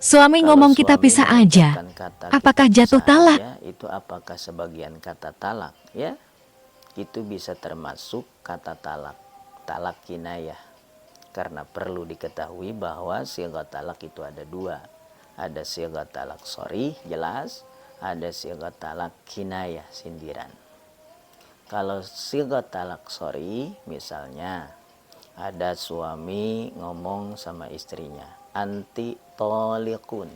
Suami Kalau ngomong kita suami pisah aja. mengucapkan kata kita Apakah jatuh pisah talak? aja, itu apakah sebagian kata talak? Ya, itu bisa termasuk kata talak, talak kinayah. Karena perlu diketahui bahwa sigat talak itu ada dua. Ada sigat talak sorry, jelas. Ada sigat talak kinayah, sindiran. Kalau sigat talak sorry, misalnya ada suami ngomong sama istrinya, anti tolikun.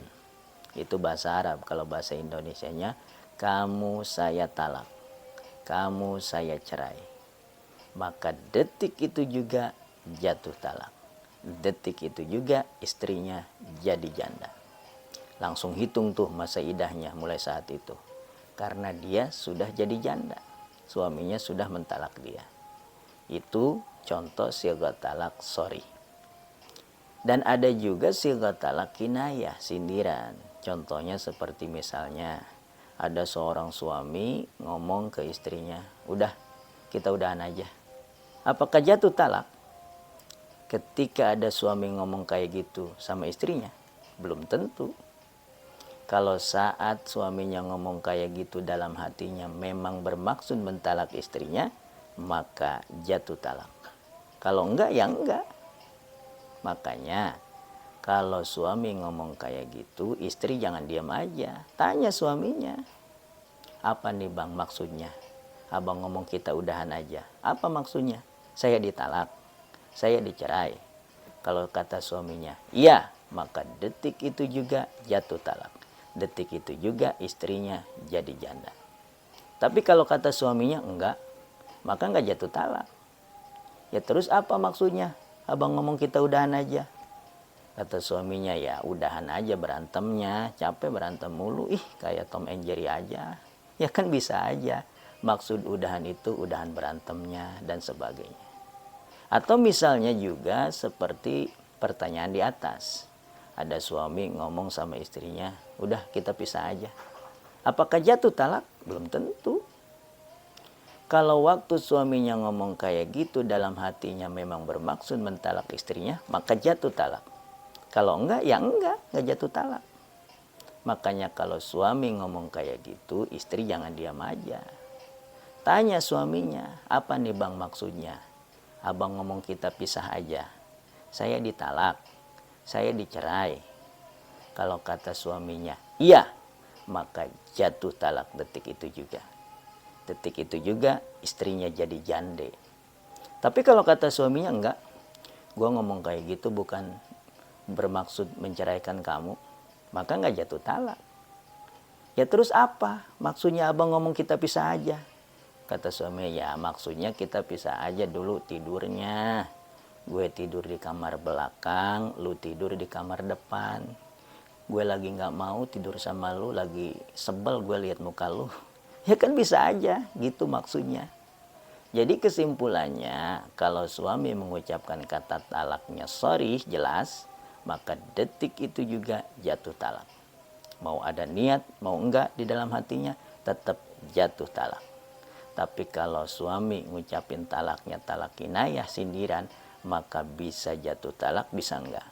Itu bahasa Arab. Kalau bahasa Indonesianya, kamu saya talak, kamu saya cerai. Maka detik itu juga jatuh talak. Detik itu juga istrinya jadi janda. Langsung hitung tuh masa idahnya mulai saat itu. Karena dia sudah jadi janda. Suaminya sudah mentalak dia. Itu contoh sigat talak sorry. Dan ada juga sigat talak kinayah, sindiran. Contohnya seperti misalnya ada seorang suami ngomong ke istrinya, udah kita udahan aja. Apakah jatuh talak? Ketika ada suami ngomong kayak gitu sama istrinya, belum tentu. Kalau saat suaminya ngomong kayak gitu dalam hatinya memang bermaksud mentalak istrinya, maka jatuh talak. Kalau enggak, ya enggak. Makanya kalau suami ngomong kayak gitu, istri jangan diam aja. Tanya suaminya, apa nih bang maksudnya? Abang ngomong kita udahan aja. Apa maksudnya? Saya ditalak, saya dicerai. Kalau kata suaminya, iya, maka detik itu juga jatuh talak. Detik itu juga istrinya jadi janda. Tapi kalau kata suaminya enggak, maka enggak jatuh talak. Ya terus apa maksudnya? Abang ngomong kita udahan aja. Kata suaminya, ya udahan aja berantemnya, capek berantem mulu, ih kayak Tom and Jerry aja. Ya kan bisa aja. Maksud udahan itu udahan berantemnya dan sebagainya. Atau misalnya juga seperti pertanyaan di atas. Ada suami ngomong sama istrinya, udah kita pisah aja. Apakah jatuh talak? Belum tentu. Kalau waktu suaminya ngomong kayak gitu dalam hatinya memang bermaksud mentalak istrinya, maka jatuh talak. Kalau enggak, ya enggak jatuh talak. Makanya kalau suami ngomong kayak gitu, istri jangan diam aja. Tanya suaminya, apa nih bang maksudnya? Abang ngomong kita pisah aja. Saya ditalak, saya dicerai. Kalau kata suaminya, iya, maka jatuh talak detik itu juga. Detik itu juga istrinya jadi jande. Tapi kalau kata suaminya enggak, gue ngomong kayak gitu bukan bermaksud menceraikan kamu, maka enggak jatuh talak. Ya terus apa? Maksudnya abang ngomong kita pisah aja. Kata suaminya, ya maksudnya kita pisah aja dulu tidurnya. Gue tidur di kamar belakang, lu tidur di kamar depan. Gue lagi gak mau tidur sama lu, lagi sebel gue lihat muka lu. Ya kan bisa aja, gitu maksudnya. Jadi kesimpulannya, kalau suami mengucapkan kata talaknya sorry, jelas, maka detik itu juga jatuh talak. Mau ada niat, mau enggak di dalam hatinya, tetap jatuh talak. Tapi kalau suami ngucapin talaknya talak kinayah, sindiran, maka bisa jatuh talak, bisa enggak.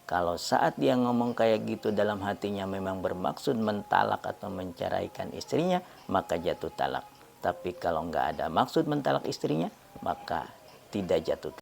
Kalau saat dia ngomong kayak gitu dalam hatinya memang bermaksud mentalak atau menceraikan istrinya, maka jatuh talak. Tapi kalau enggak ada maksud mentalak istrinya, maka tidak jatuh talak.